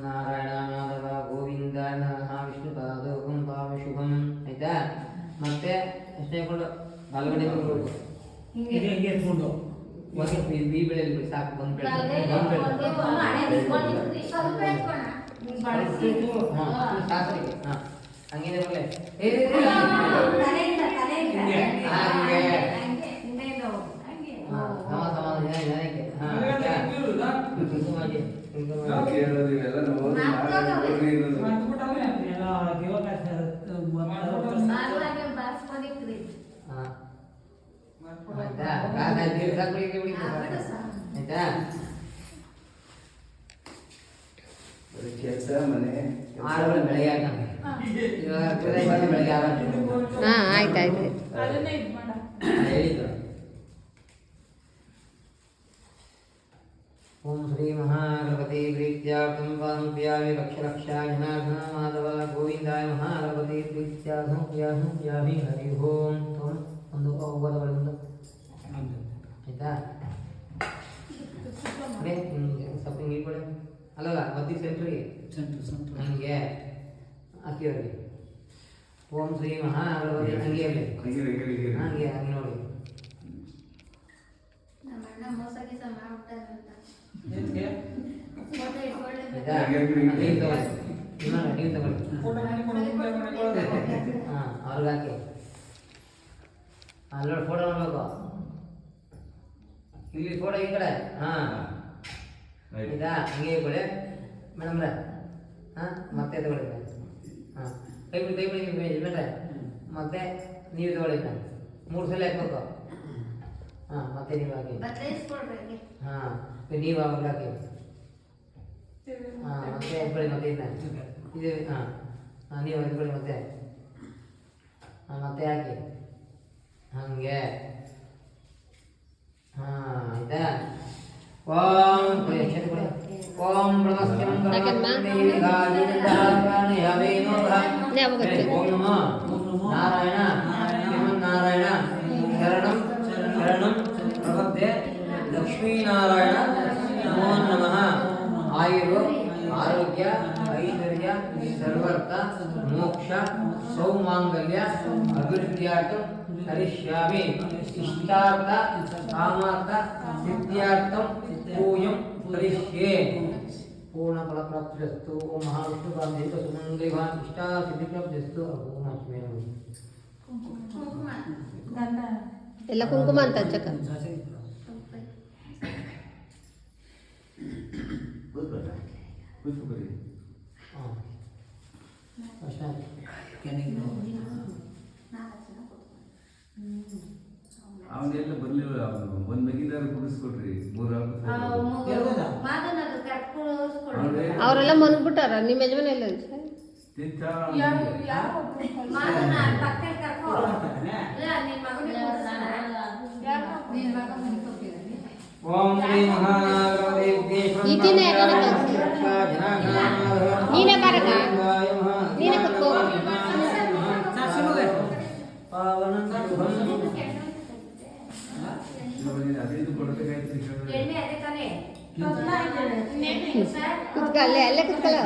ನಾರಾಯಣ ಮಾಧವ ಗೋವಿಂದ ನರಹ ವಿಷ್ಣು ಪಾದೋಕಂ ಪಾವ ಶುಭಂ ಆಯ್ತಾ. ಮತ್ತೆ ಅಷ್ಟೇ ಕೊಂಡು ಬಲಗಡೆ ಹೋಗ್ಬೇಕು ಹಿಂಗೆ ಎತ್ಕೊಂಡು ಈ ಬೆಳೆಯಲ್ಲಿ ಸಾಕು ಬಂದು ಶಾಸ್ತ್ರಿಗೆ ಹಂಗೇನೆ ಬರಲೇ ಕೆಲಸ ಮನೆ ಆಯ್ತಾಯ್ತು. ಓಂ ಶ್ರೀ ಮಹಾಗಣಪತಿ ಪ್ರೀತ್ಯಾರ್ಥಂ ಪಾದಂ ಲಕ್ಷ ಲಕ್ಷ ಜನಾರ್ದನ ಮಾಧವ ಗೋವಿಂದಾಯ ಮಹಾಗಣಪತಿ ಪ್ರೀತ್ಯಾರ್ಥಂ ಪ್ಯಾಮಿ ಹರಿ ಓಂ ಒಂದು ಹೋಗೋದ ಒಂದು ಆಯ್ತಾ. ಸ್ವಲ್ಪ ಹಿಂಗೆ ಕೊಡಿ ಅಲ್ಲಲ್ಲ ಮದ್ದಿ ಸೆಂಟ್ರಿಗೆ ಹಂಗೆ ಹಾಕಿವ್ರಿಗೆ. ಓಂ ಶ್ರೀ ಮಹಾಗಣಪತಿ ಹಂಗೆ ಇರಲಿ ಹಂಗೆ ಹಂಗೆ ನೋಡಿ. ಅವ್ರಿಗೆ ಹಾಕಿ ಅಲ್ಲೋಡಿ ಫೋಟೋ ಮಾಡ್ಬೇಕು. ಇಲ್ಲಿ ಫೋಟೋ ಈ ಕಡೆ ಆಯ್ತಾ ಹಂಗೆ ಕೊಡಿ ಮೇಡಮ್ರೆ. ಮತ್ತೆ ತಗೊಳ್ಳಿ ಕೈ ಬಿಡಿ ಮೇಲೆ ಮತ್ತೆ ನೀವು ತಗೊಳ್ಳಿ 3 ಸಲ ಹಾಕ್ಬೇಕು. ಮತ್ತೆ ನೀವು ಹಾಕಿ ನೀವು ಅವಾಗ ಹಾಕಿ ಮತ್ತೆ ಎತ್ಕೊಳ್ಳಿ ಮತ್ತೆ ಇದು ನೀವು ಎತ್ಕೊಳ್ಳಿ ಮತ್ತೆ ಮತ್ತೆ ಹಾಕಿ ಹಂಗೆ ಆಯ್ತಾ. ಓಂ ಓಂ ಬ್ರಹ್ಮಸ್ಯಂ ನಾರಾಯಣ ಶ್ರೀಮನ್ನಾರಾಯಣ ಶರಣಂ ಶರಣಂ ಪ್ರಪದ್ಯೆ ಲಕ್ಷ್ಮೀನಾರಾಯಣ ನಮೋ ನಮಃ. ಆಯುರು ಆರೋಗ್ಯ ಐಶ್ವರ್ಯ ಸರ್ವರ್ಥ ಮೋಕ್ಷ ಸೌಮಾಂಗಲ್ಯ ಅಭಿವೃದ್ಧಿಯಾರ್ಥಂ ಕರಿಷ್ಯಾಮಿ. ಇಷ್ಟಾರ್ಥ ಕಾಮಾರ್ಥ ಸಿದ್ಧಾರ್ಥಂ ಪೂಜಂ ಕರಿಷ್ಯೆ. पूर्ण फल प्राप्तिरस्तु. ओम महाविष्णु पादेव सुमंगलिवान इष्टा सिद्धि प्राप्तिरस्तु. ओम लक्ष्मी ಎಲ್ಲ ಕುಂಕುಮ ಅಂತ ಹಚ್ಚಕ ಅವನೆಲ್ಲ ಬರ್ಲಿಲ್ಲ. ಅವನು ಒಂದ್ ಮಗಿದಾರ ಕುಡಿಸ್ಕೊಟ್ರಿ ಅವರೆಲ್ಲ ಮನ್ಬಿಟ್ಟಾರ. ನಿಮ್ಮ ಯಜಮಾನ ಎಲ್ಲ ಈಟಿನೇ ನೀನೇ ಬರಕ ನೀನೇ ಕುತ್ಕೋ. ಕುತ್ಕ ಅಲ್ಲೇ ಅಲ್ಲೇ ಕುತ್ಕಲ್ಲ.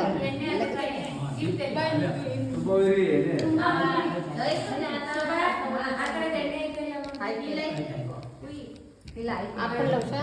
ಅಪ್ಪಳ ಲಕ್ಷ